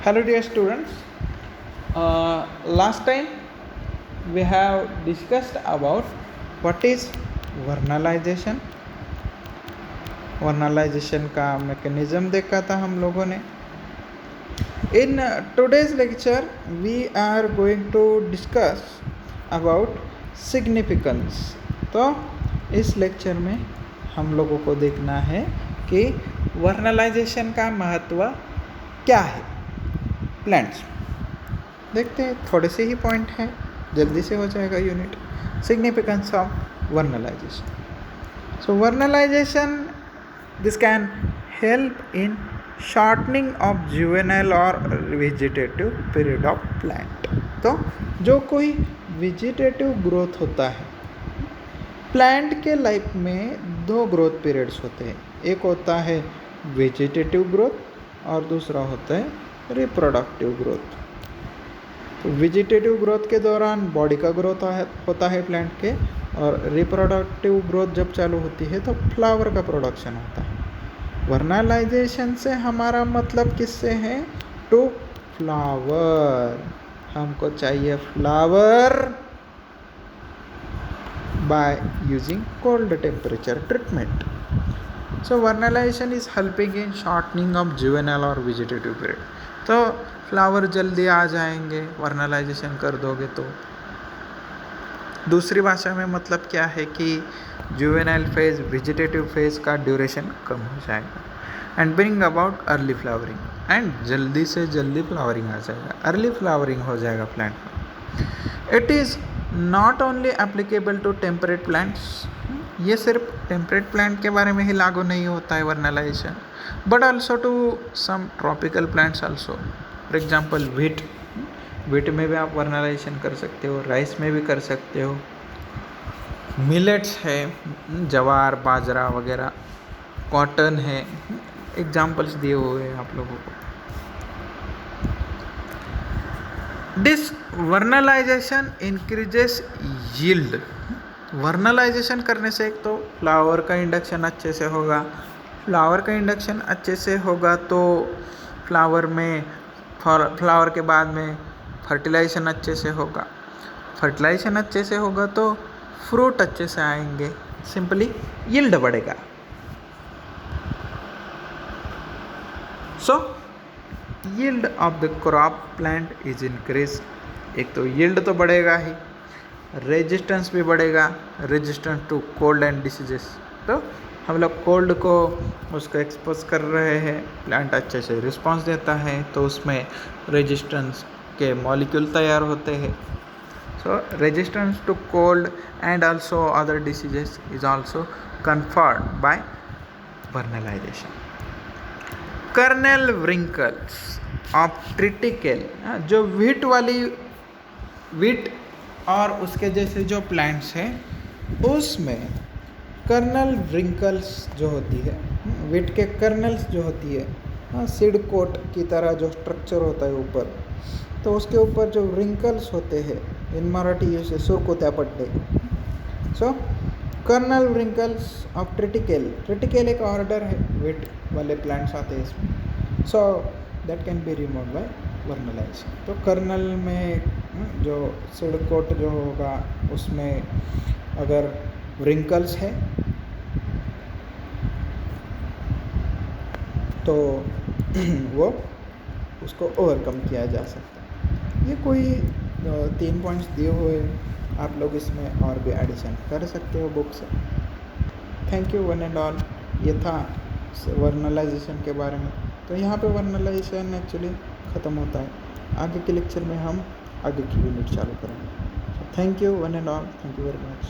Hello, dear students. Last time we have discussed about what is vernalization. Vernalization का mechanism देखा था हम लोगों ने. In today's lecture we are going to discuss about significance. तो इस लेक्चर में हम लोगों को देखना है कि वर्नलाइजेशन का महत्व क्या है. प्लांट्स देखते हैं, थोड़े से ही पॉइंट हैं, जल्दी से हो जाएगा unit. Significance of vernalization. So vernalization this can help in shortening of juvenile और वेजिटेटिव पीरियड ऑफ प्लांट. तो जो कोई वेजिटेटिव ग्रोथ होता है, प्लांट के लाइफ में दो ग्रोथ पीरियड्स होते हैं. एक होता है वेजिटेटिव ग्रोथ और दूसरा होता है रिप्रोडक्टिव ग्रोथ. तो वेजिटेटिव ग्रोथ के दौरान बॉडी का ग्रोथ होता है प्लांट के, और रिप्रोडक्टिव ग्रोथ जब चालू होती है तो फ्लावर का प्रोडक्शन होता है. वर्नलाइजेशन से हमारा मतलब किससे है? To flower. हमको चाहिए flower by using cold temperature treatment. So vernalization is helping in shortening of juvenile और वेजिटेटिव पीरियड. तो फ्लावर जल्दी आ जाएंगे वर्नलाइजेशन कर दोगे तो. दूसरी भाषा में मतलब क्या है कि जुवेनाइल फेज, वेजिटेटिव फेज का ड्यूरेशन कम हो जाएगा and bring about early flowering. And जल्दी से जल्दी फ्लावरिंग आ जाएगा, अर्ली फ्लावरिंग हो जाएगा प्लांट में. It is not only applicable to temperate plants. ये सिर्फ टेम्परेट प्लांट के बारे में ही लागू नहीं होता है vernalization, but also to some tropical plants also. For example wheat. Wheat में भी आप वर्नलाइजेशन कर सकते हो, राइस में भी कर सकते हो, मिलेट्स है, जवार, बाजरा वगैरह, कॉटन है, एग्जाम्पल्स दिए हुए हैं आप लोगों को. This vernalization increases yield. Vernalization करने से एक तो फ्लावर का इंडक्शन अच्छे से होगा. फ्लावर का इंडक्शन अच्छे से होगा तो फ्लावर के बाद में फर्टिलाइजेशन अच्छे से होगा. फर्टिलाइजेशन अच्छे से होगा तो फ्रूट अच्छे से आएंगे. सिंपली यील्ड बढ़ेगा. So yield of the crop plant is increase. एक तो यील्ड तो बढ़ेगा ही, रेजिस्टेंस भी बढ़ेगा, resistance to cold and diseases. तो हम लोग कोल्ड को उसको एक्सपोज कर रहे हैं, प्लांट अच्छे से रिस्पॉन्स देता है तो उसमें रेजिस्टेंस के मॉलिक्यूल तैयार होते हैं. So resistance to cold and also other diseases is also conferred by vernalization. Kernel wrinkles of triticale. जो व्हीट और उसके जैसे जो प्लांट्स हैं उसमें कर्नल व्रिंकल्स जो होती है, व्हीट के कर्नल्स जो होती है, सीड कोट की तरह जो स्ट्रक्चर होता है ऊपर, तो उसके ऊपर जो व्रिंकल्स होते हैं, इन मराठी जैसे सुरकुत्या पट्टे. So kernel wrinkles of triticale. Triticale एक ऑर्डर है, व्हीट वाले प्लांट्स आते हैं इसमें. So that can be remove by vernalization. तो कर्नल में जो सीड कोट जो होगा उसमें अगर व्रिंकल्स है तो वो उसको ओवरकम किया जा सकता है. ये कोई 3 पॉइंट्स दिए हुए, आप लोग इसमें और भी एडिशन कर सकते हो बुक से. Thank you one and all. ये था वर्नलाइजेशन के बारे में. तो यहाँ पे वर्नलाइजेशन एक्चुअली ख़त्म होता है. आगे के लेक्चर में हम आगे की यूनिट चालू करेंगे. Thank you one and all. Thank you very much.